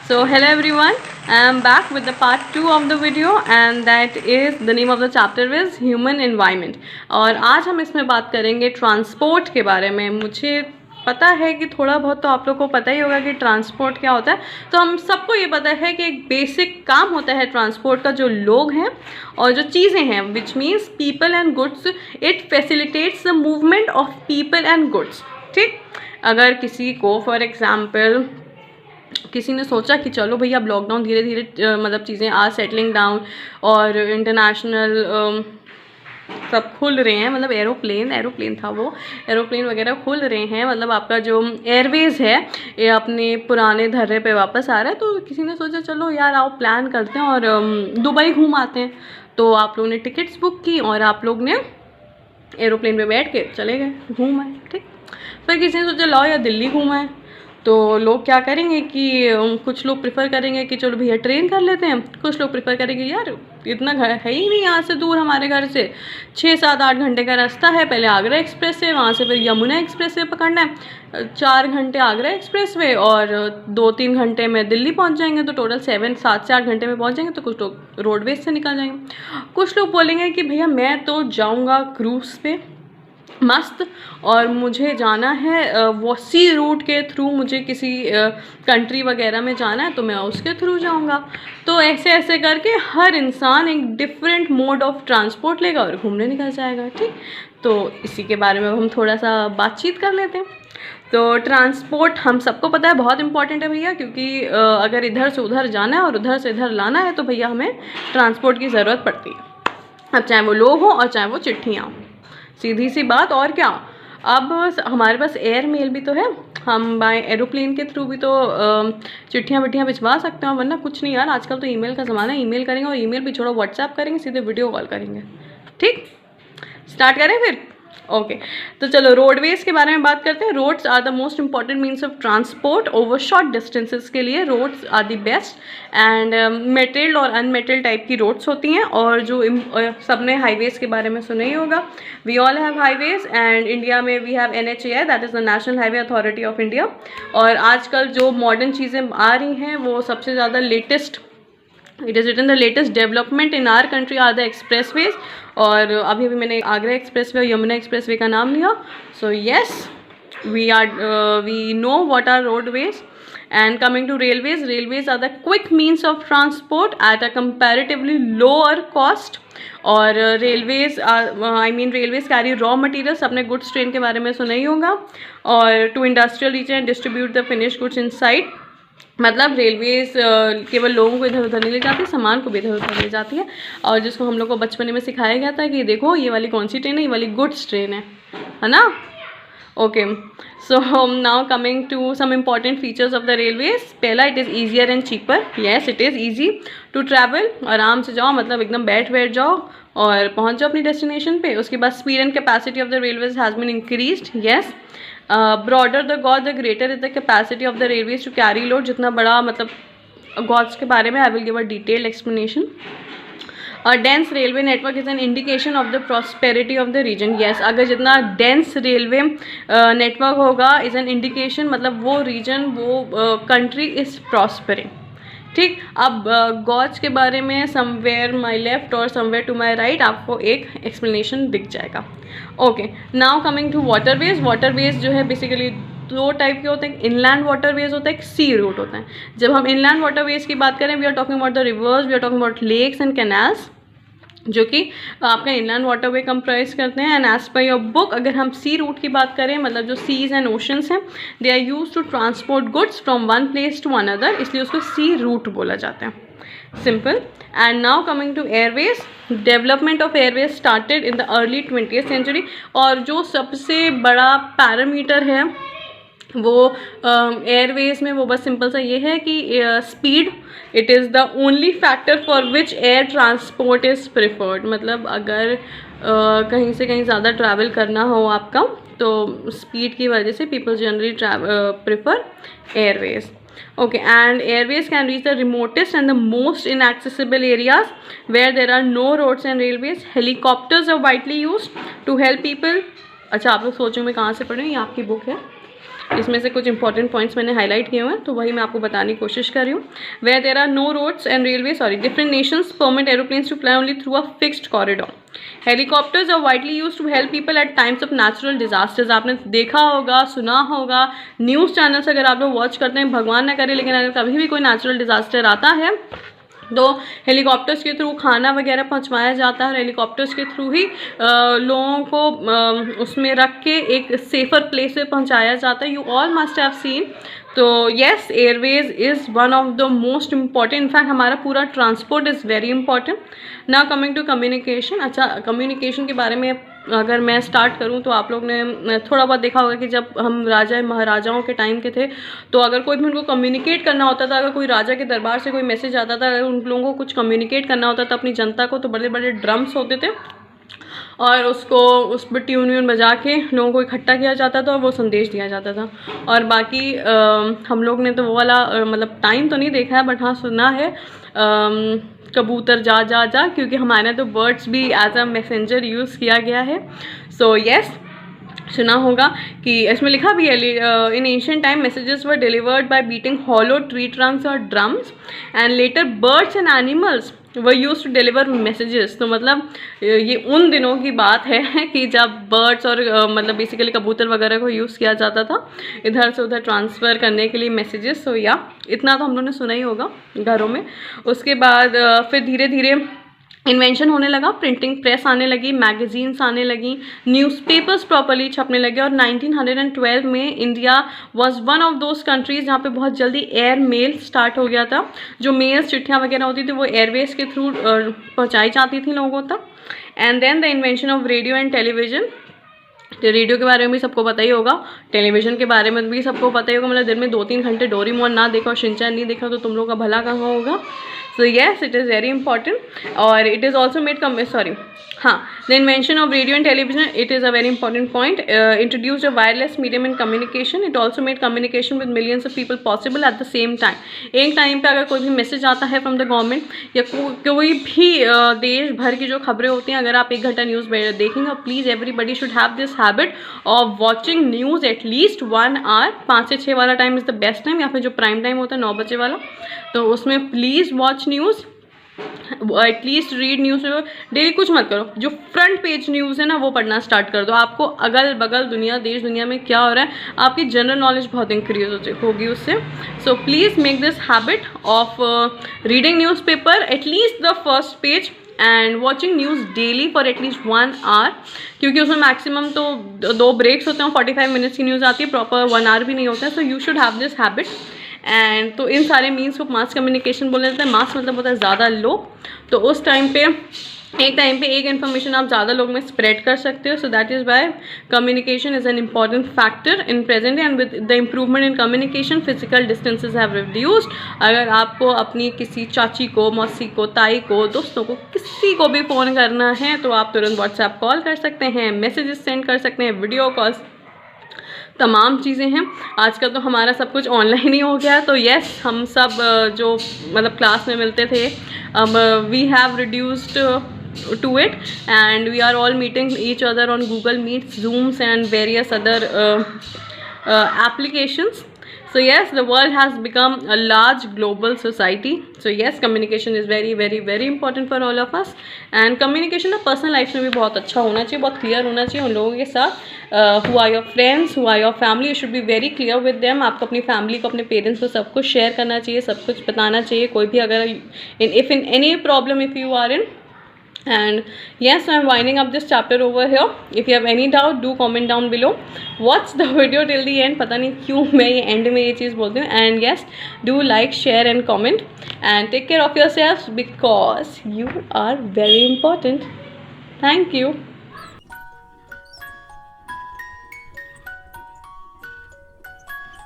So hello everyone, I am back with the part 2 of the video and that is the name of the chapter is Human Environment। और आज हम इसमें बात करेंगे transport के बारे में। मुझे पता है कि थोड़ा बहुत तो आप लोग को पता ही होगा कि ट्रांसपोर्ट क्या होता है। तो हम सबको ये पता है कि एक बेसिक काम होता है ट्रांसपोर्ट का, जो लोग हैं और जो चीज़ें हैं, which means people and goods. It facilitates the movement of people and goods. ठीक, अगर किसी को फॉर एग्जाम्पल किसी ने सोचा कि चलो भैया अब लॉकडाउन धीरे धीरे मतलब चीज़ें आर सेटलिंग डाउन और इंटरनेशनल सब खुल रहे हैं, मतलब एरोप्लेन था वो, एरोप्लेन वगैरह खुल रहे हैं, मतलब आपका जो एयरवेज़ है ये अपने पुराने धर्रे पे वापस आ रहा है। तो किसी ने सोचा चलो यार आओ प्लान करते हैं और दुबई घूम आते हैं। तो आप लोगों ने टिकट्स बुक की और आप लोग ने एरोप्लेन पे बैठ के चले गए, घूम आए। ठीक, फिर किसी ने सोचा लाओ यार दिल्ली घूम आए। तो लोग क्या करेंगे कि कुछ लोग प्रेफर करेंगे कि चलो भैया ट्रेन कर लेते हैं, कुछ लोग प्रेफर करेंगे यार इतना घर है ही नहीं यहाँ से दूर, हमारे घर से 6-7-8 घंटे का रास्ता है, पहले आगरा एक्सप्रेस से, वहाँ से फिर यमुना एक्सप्रेस से पकड़ना है, 4 घंटे आगरा एक्सप्रेस वे और 2-3 घंटे में दिल्ली पहुँच जाएंगे, तो टोटल 7 से 8 घंटे में पहुँच जाएंगे। तो कुछ लोग रोडवेज से निकल जाएंगे, कुछ लोग बोलेंगे कि भैया मैं तो जाऊँगा क्रूज़ पे मस्त, और मुझे जाना है वो सी रूट के थ्रू, मुझे किसी कंट्री वगैरह में जाना है तो मैं उसके थ्रू जाऊंगा। तो ऐसे ऐसे करके हर इंसान एक डिफरेंट मोड ऑफ ट्रांसपोर्ट लेगा और घूमने निकल जाएगा। ठीक, तो इसी के बारे में हम थोड़ा सा बातचीत कर लेते हैं। तो ट्रांसपोर्ट हम सबको पता है बहुत इंपॉर्टेंट है भैया, क्योंकि अगर इधर से उधर जाना है और उधर से इधर लाना है तो भैया हमें ट्रांसपोर्ट की ज़रूरत पड़ती है, अब चाहे वो लोग हों और चाहे वो चिट्ठियाँ हों, सीधी सी बात। और क्या, अब हमारे पास एयर मेल भी तो है, हम बाय एरोप्लेन के थ्रू भी तो चिट्ठियाँ विट्ठियाँ भिजवा सकते हैं, वरना कुछ नहीं यार, आजकल तो ईमेल का ज़माना है, ईमेल करेंगे और ईमेल भी छोड़ो व्हाट्सएप करेंगे, सीधे वीडियो कॉल करेंगे। ठीक, स्टार्ट करें फिर। ओके, तो चलो रोडवेज़ के बारे में बात करते हैं। Roads are the most important means of transport over short distances के लिए roads are the best and metalled और अनमेटल्ड टाइप की रोड्स होती हैं। और जो सबने हाईवेज़ के बारे में सुना ही होगा, we all have highways and India में we have NHAI, that is the national highway authority of India. और आजकल जो मॉडर्न चीज़ें आ रही हैं वो सबसे ज़्यादा latest, it is written the latest development in our country are the expressways. और अभी मैंने आगरा एक्सप्रेसवे और यमुना एक्सप्रेसवे का नाम लिया। So yes, we know what are roadways. And coming to railways, railways are the quick means of transport at a comparatively lower cost. और railways railways carry raw materials, अपने goods train के बारे में सुना ही होगा, और to industrial region and distribute the finish goods in side. मतलब रेलवेज़ केवल लोगों को इधर उधर नहीं ले जाती, सामान को भी इधर उधर ले जाती है। और जिसको हम लोग को बचपन में सिखाया गया था कि देखो ये वाली कौन सी ट्रेन है, ये वाली गुड्स ट्रेन है ना। Okay, so now coming to some important features of the railways. पहला, it is easier and cheaper. Yes, it is easy to travel, आराम से जाओ, मतलब एकदम बैठ जाओ और पहुंच जाओ अपनी डेस्टिनेशन पे। उसके बाद speed and capacity of the railways has been increased. Yes, broader the gauge the greater is the capacity of the railways to carry load. जितना बड़ा, मतलब गॉज के बारे में I will give a detailed explanation. Dense railway network is an indication of the prosperity of the region. Yes, अगर जितना dense railway network होगा is an indication, मतलब वो रीजन, वो कंट्री इज़ प्रॉस्परिंग। ठीक, अब गॉज के बारे में समवेयर माई लेफ्ट और समवेयर टू माई राइट आपको एक एक्सप्लेनेशन दिख जाएगा। Okay, now coming to waterways. Waterways जो है बेसिकली 2 टाइप के होते हैं, इनलैंड वाटरवेज होता है, एक सी रूट होता है। जब हम इनलैंड वाटरवेज की बात करें, we are talking about the rivers, we are talking about lakes and canals, जो कि आपका इनलैंड वाटरवे कंप्राइज करते हैं। And as per your book, अगर हम सी रूट की बात करें, मतलब जो सीज एंड ओशंस हैं, they are use to transport goods from one place to another, इसलिए उसको सी रूट बोला जाता है, simple. And now coming to airways, development of airways started in the early 20th century. और जो सबसे बड़ा पैरामीटर है वो एयरवेज में, वो बस सिंपल सा ये है कि speed, it is the only factor for which air transport is preferred. मतलब अगर कहीं से कहीं ज़्यादा ट्रैवल करना हो आपका, तो स्पीड की वजह से people generally prefer Airways. Okay, and airways can reach the remotest and the most inaccessible areas where there are no roads and railways. Helicopters are widely used to help people. अच्छा, आप लोग सोचो मैं कहाँ से पढ़ रही हूँ, ये आपकी बुक है। इसमें से कुछ इंपॉर्टेंट पॉइंट्स मैंने हाईलाइट किए हुए हैं, तो वही मैं आपको बताने की कोशिश कर रही हूँ। Where there are no roads and railway different nations permit aeroplanes to fly only through a fixed corridor. Helicopters are widely used to help people at times of natural disasters. आपने देखा होगा, सुना होगा, न्यूज़ चैनल्स अगर आप लोग watch करते हैं, भगवान ना करे लेकिन अगर कभी भी कोई नेचुरल डिजास्टर आता है तो हेलीकॉप्टर्स के थ्रू खाना वगैरह पहुंचवाया जाता है और हेलीकॉप्टर्स के थ्रू ही लोगों को उसमें रख के एक सेफ़र प्लेस पे पहुंचाया जाता है। You all must have seen. तो yes, airways is one of the most important, in fact हमारा पूरा transport is very important. Now coming to communication. अच्छा, कम्युनिकेशन के बारे में अगर मैं स्टार्ट करूं तो आप लोग ने थोड़ा बहुत देखा होगा कि जब हम राजा महाराजाओं के टाइम के थे तो अगर कोई भी उनको कम्युनिकेट करना होता था, अगर कोई राजा के दरबार से कोई मैसेज आता था, अगर उन लोगों को कुछ कम्युनिकेट करना होता था अपनी जनता को, तो बड़े बड़े ड्रम्स होते थे और उसको उस पर ट्यून बजा के लोगों को इकट्ठा किया जाता था और वो संदेश दिया जाता था। और बाकी हम लोग ने तो वो वाला मतलब टाइम तो नहीं देखा है, बट हाँ सुना है कबूतर जा जा जा, क्योंकि हमारे यहाँ तो बर्ड्स भी एज अ मैसेंजर यूज़ किया गया है। सो येस, सुना होगा कि इसमें लिखा भी है, in ancient time messages were delivered by beating hollow tree trunks और drums and later birds and animals were use to deliver messages. तो मतलब ये उन दिनों की बात है कि जब बर्ड्स और मतलब बेसिकली कबूतर वगैरह को यूज़ किया जाता था इधर से उधर ट्रांसफ़र करने के लिए मैसेजेस। तो या इतना तो हम लोगों ने सुना ही होगा घरों में। उसके बाद फिर धीरे धीरे इन्वेंशन होने लगा, प्रिंटिंग प्रेस आने लगी, मैगजीन्स आने लगी, न्यूज़पेपर्स प्रॉपर्ली छपने लगे और 1912 में India was one of those countries जहाँ पे बहुत जल्दी एयर मेल स्टार्ट हो गया था। जो मेल्स, चिट्ठियाँ वगैरह होती थी वो एयरवेज के थ्रू पहुँचाई जाती थी लोगों तक। And then the invention of radio and television. तो रेडियो के बारे में भी सबको पता ही होगा, टेलीविज़न के बारे में भी सबको पता ही होगा। मतलब दिन में 2-3 घंटे डोरेमोन ना देखा और शिनचैन नहीं देखा तो तुम लोग का भला कहाँ होगा। So yes, it is very important. और it is also made the invention of radio and television, it is a very important point. Introduced a wireless medium in communication. It also made communication with millions of people possible at the same time. एक time पे अगर कोई भी message आता है from the government या कोई भी देश भर की जो खबरें होती हैं, अगर आप 1 घंटा न्यूज़ देखेंगे, please everybody should have this habit of watching news at least 1 hour. 5 से 6 वाला time is the best time, या फिर जो प्राइम टाइम होता है 9 बजे वाला, तो उसमें please watch news, at least read news paper. Daily कुछ मत करो, जो फ्रंट पेज न्यूज़ है ना वो पढ़ना स्टार्ट कर दो। आपको अगल बगल दुनिया, देश दुनिया में क्या हो रहा है, आपकी जनरल नॉलेज बहुत इंक्रीज होगी उससे। So please make this habit of reading newspaper at least the first page and watching news daily for at least 1 hour, क्योंकि उसमें मैक्सिमम तो 2 ब्रेक्स होते हैं, 45 मिनट्स की न्यूज़ आती है, प्रॉपर 1 आवर भी नहीं होता है। So you should have this habit. And तो इन सारे मीन्स को मास कम्युनिकेशन बोले जाते हैं। मास मतलब होता है ज़्यादा लोग, तो उस टाइम पे एक टाइम पे एक इन्फॉर्मेशन आप ज़्यादा लोग में स्प्रेड कर सकते हो। So that is why communication is an important factor in present. And with the improvement in communication physical distances have reduced. अगर आपको अपनी किसी चाची को, मौसी को, ताई को, दोस्तों को, किसी को भी फ़ोन करना है तो आप तुरंत व्हाट्सएप कॉल कर सकते हैं, मैसेजेस सेंड कर सकते हैं, वीडियो कॉल्स, तमाम चीज़ें हैं। आजकल तो हमारा सब कुछ ऑनलाइन ही हो गया है। तो येस, हम सब जो मतलब क्लास में मिलते थे, अब we have reduced to it and we are all meeting each other on Google Meets, Zooms and various other applications. So yes, the world has become a large global society. So yes, communication is very very very important for all of us and communication ना personal life में भी बहुत अच्छा होना चाहिए, बहुत clear होना चाहिए उन लोगों के साथ। who are your friends, who are your family, you should be very clear with them. आपको अपनी फैमिली को, अपने पेरेंट्स को सब कुछ शेयर करना चाहिए, सब कुछ बताना चाहिए। कोई भी अगर if in any problem if you are in, and yes, I'm winding up this chapter over here. If you have any doubt, do comment down below. Watch the video till the end. पता नहीं क्यों मैं ये end में ये चीज़ बोलती हूँ। And yes, do like, share and comment and take care of yourselves because you are very important. Thank you.